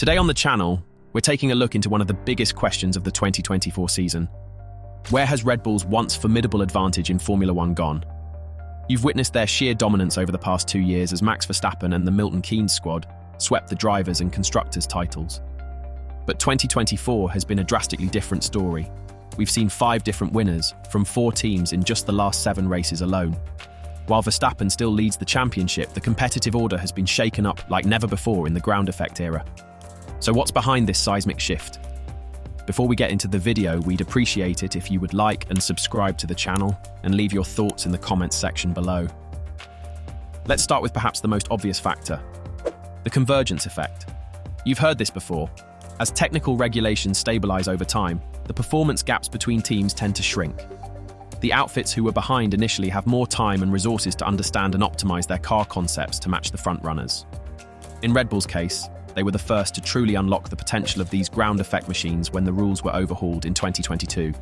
Today on the channel, we're taking a look into one of the biggest questions of the 2024 season. Where has Red Bull's once formidable advantage in Formula One gone? You've witnessed their sheer dominance over the past 2 years as Max Verstappen and the Milton Keynes squad swept the drivers' and constructors' titles. But 2024 has been a drastically different story. We've seen 5 different winners from 4 teams in just the last 7 races alone. While Verstappen still leads the championship, the competitive order has been shaken up like never before in the ground effect era. So what's behind this seismic shift? Before we get into the video, we'd appreciate it if you would like and subscribe to the channel and leave your thoughts in the comments section below. Let's start with perhaps the most obvious factor, the convergence effect. You've heard this before. As technical regulations stabilize over time, the performance gaps between teams tend to shrink. The outfits who were behind initially have more time and resources to understand and optimize their car concepts to match the front runners. In Red Bull's case, they were the first to truly unlock the potential of these ground effect machines when the rules were overhauled in 2022.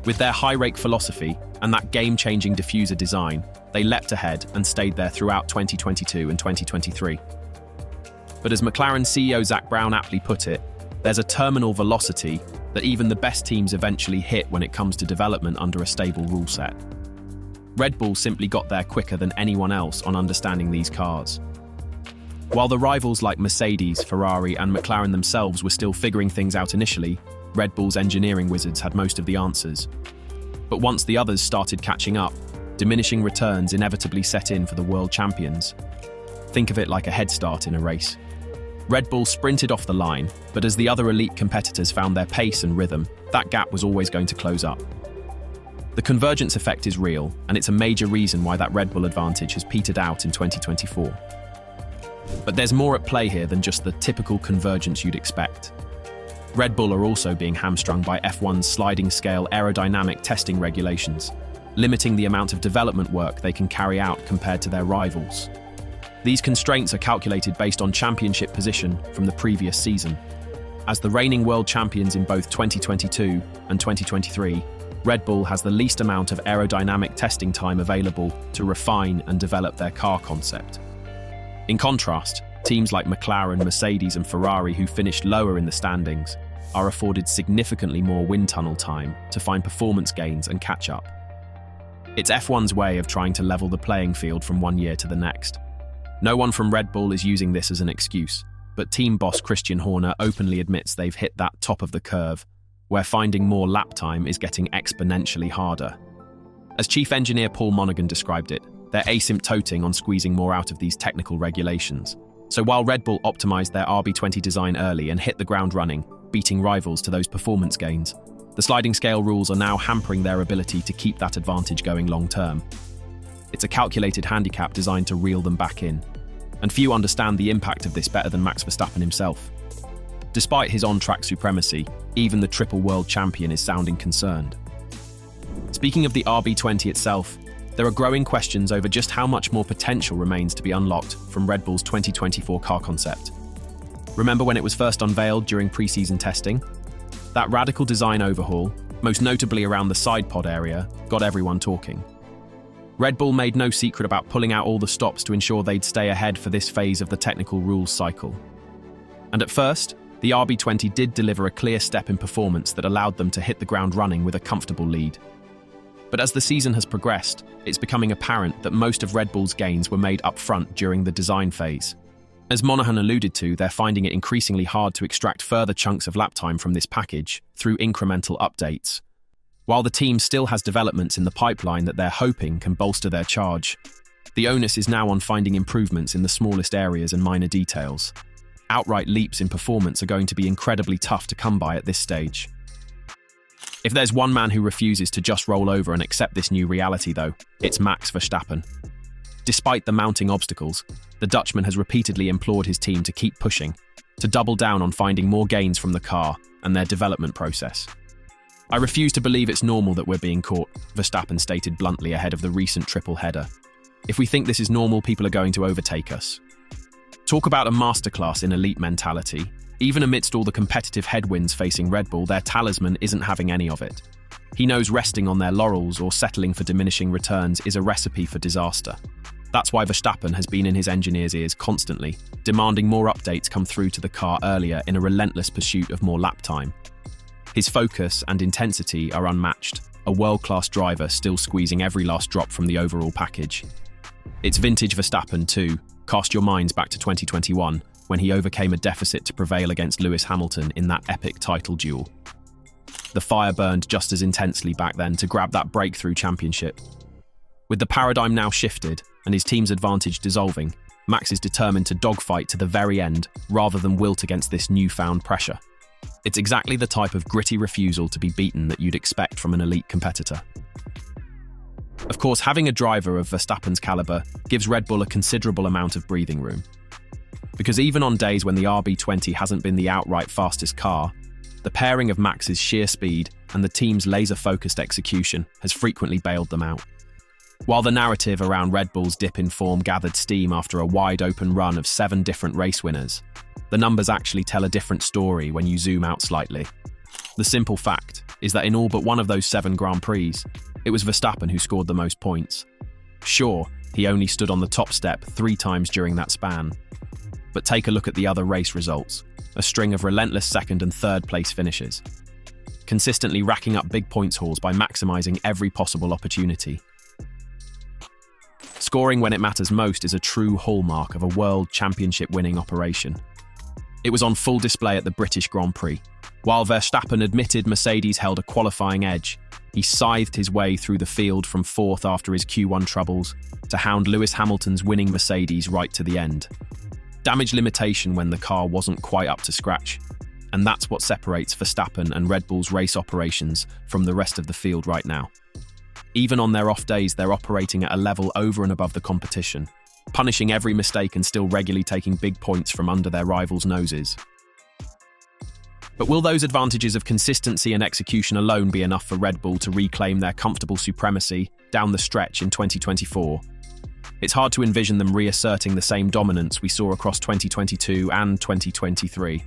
With their high rake philosophy and that game-changing diffuser design, they leapt ahead and stayed there throughout 2022 and 2023. But as McLaren CEO Zak Brown aptly put it, there's a terminal velocity that even the best teams eventually hit when it comes to development under a stable rule set. Red Bull simply got there quicker than anyone else on understanding these cars. While the rivals like Mercedes, Ferrari, and McLaren themselves were still figuring things out initially, Red Bull's engineering wizards had most of the answers. But once the others started catching up, diminishing returns inevitably set in for the world champions. Think of it like a head start in a race. Red Bull sprinted off the line, but as the other elite competitors found their pace and rhythm, that gap was always going to close up. The convergence effect is real, and it's a major reason why that Red Bull advantage has petered out in 2024. But there's more at play here than just the typical convergence you'd expect. Red Bull are also being hamstrung by F1's sliding scale aerodynamic testing regulations, limiting the amount of development work they can carry out compared to their rivals. These constraints are calculated based on championship position from the previous season. As the reigning world champions in both 2022 and 2023, Red Bull has the least amount of aerodynamic testing time available to refine and develop their car concept. In contrast, teams like McLaren, Mercedes, and Ferrari, who finished lower in the standings, are afforded significantly more wind tunnel time to find performance gains and catch up. It's F1's way of trying to level the playing field from one year to the next. No one from Red Bull is using this as an excuse, but team boss Christian Horner openly admits they've hit that top of the curve, where finding more lap time is getting exponentially harder. As chief engineer Paul Monaghan described it, they're asymptoting on squeezing more out of these technical regulations. So while Red Bull optimized their RB20 design early and hit the ground running, beating rivals to those performance gains, the sliding scale rules are now hampering their ability to keep that advantage going long term. It's a calculated handicap designed to reel them back in, and few understand the impact of this better than Max Verstappen himself. Despite his on-track supremacy, even the triple world champion is sounding concerned. Speaking of the RB20 itself, there are growing questions over just how much more potential remains to be unlocked from Red Bull's 2024 car concept. Remember when it was first unveiled during pre-season testing? That radical design overhaul, most notably around the side pod area, got everyone talking. Red Bull made no secret about pulling out all the stops to ensure they'd stay ahead for this phase of the technical rules cycle. And at first, the RB20 did deliver a clear step in performance that allowed them to hit the ground running with a comfortable lead. But as the season has progressed, it's becoming apparent that most of Red Bull's gains were made up front during the design phase. As Monaghan alluded to, they're finding it increasingly hard to extract further chunks of lap time from this package through incremental updates. While the team still has developments in the pipeline that they're hoping can bolster their charge, the onus is now on finding improvements in the smallest areas and minor details. Outright leaps in performance are going to be incredibly tough to come by at this stage. If there's one man who refuses to just roll over and accept this new reality, though, it's Max Verstappen. Despite the mounting obstacles, the Dutchman has repeatedly implored his team to keep pushing, to double down on finding more gains from the car and their development process. "I refuse to believe it's normal that we're being caught," Verstappen stated bluntly ahead of the recent triple header. "If we think this is normal, people are going to overtake us." Talk about a masterclass in elite mentality. Even amidst all the competitive headwinds facing Red Bull, their talisman isn't having any of it. He knows resting on their laurels or settling for diminishing returns is a recipe for disaster. That's why Verstappen has been in his engineers' ears constantly, demanding more updates come through to the car earlier in a relentless pursuit of more lap time. His focus and intensity are unmatched, a world-class driver still squeezing every last drop from the overall package. It's vintage Verstappen too. Cast your minds back to 2021, when he overcame a deficit to prevail against Lewis Hamilton in that epic title duel. The fire burned just as intensely back then to grab that breakthrough championship. With the paradigm now shifted and his team's advantage dissolving, Max is determined to dogfight to the very end rather than wilt against this newfound pressure. It's exactly the type of gritty refusal to be beaten that you'd expect from an elite competitor. Of course, having a driver of Verstappen's caliber gives Red Bull a considerable amount of breathing room. Because even on days when the RB20 hasn't been the outright fastest car, the pairing of Max's sheer speed and the team's laser-focused execution has frequently bailed them out. While the narrative around Red Bull's dip in form gathered steam after a wide-open run of 7 different race winners, the numbers actually tell a different story when you zoom out slightly. The simple fact is that in all but one of those 7 Grand Prix, it was Verstappen who scored the most points. Sure, he only stood on the top step 3 times during that span. But take a look at the other race results, a string of relentless second and third place finishes, consistently racking up big points hauls by maximising every possible opportunity. Scoring when it matters most is a true hallmark of a World Championship winning operation. It was on full display at the British Grand Prix. While Verstappen admitted Mercedes held a qualifying edge, he scythed his way through the field from 4th after his Q1 troubles to hound Lewis Hamilton's winning Mercedes right to the end. Damage limitation when the car wasn't quite up to scratch, and that's what separates Verstappen and Red Bull's race operations from the rest of the field right now. Even on their off days, they're operating at a level over and above the competition, punishing every mistake and still regularly taking big points from under their rivals' noses. But will those advantages of consistency and execution alone be enough for Red Bull to reclaim their comfortable supremacy down the stretch in 2024? It's hard to envision them reasserting the same dominance we saw across 2022 and 2023.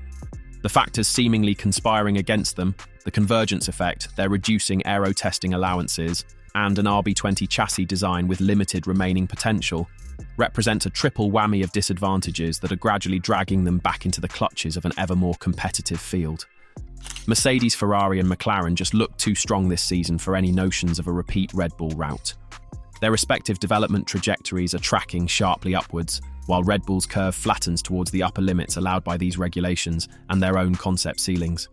The factors seemingly conspiring against them, the convergence effect, their reducing aero testing allowances, and an RB20 chassis design with limited remaining potential, represent a triple whammy of disadvantages that are gradually dragging them back into the clutches of an ever more competitive field. Mercedes, Ferrari and McLaren just look too strong this season for any notions of a repeat Red Bull route. Their respective development trajectories are tracking sharply upwards, while Red Bull's curve flattens towards the upper limits allowed by these regulations and their own concept ceilings.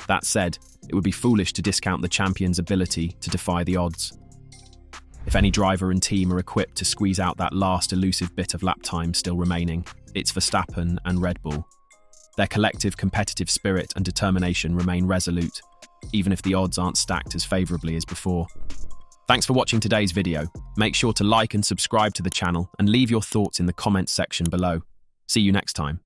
That said, it would be foolish to discount the champion's ability to defy the odds. If any driver and team are equipped to squeeze out that last elusive bit of lap time still remaining, it's Verstappen and Red Bull. Their collective competitive spirit and determination remain resolute, even if the odds aren't stacked as favourably as before. Thanks for watching today's video. Make sure to like and subscribe to the channel and leave your thoughts in the comments section below. See you next time.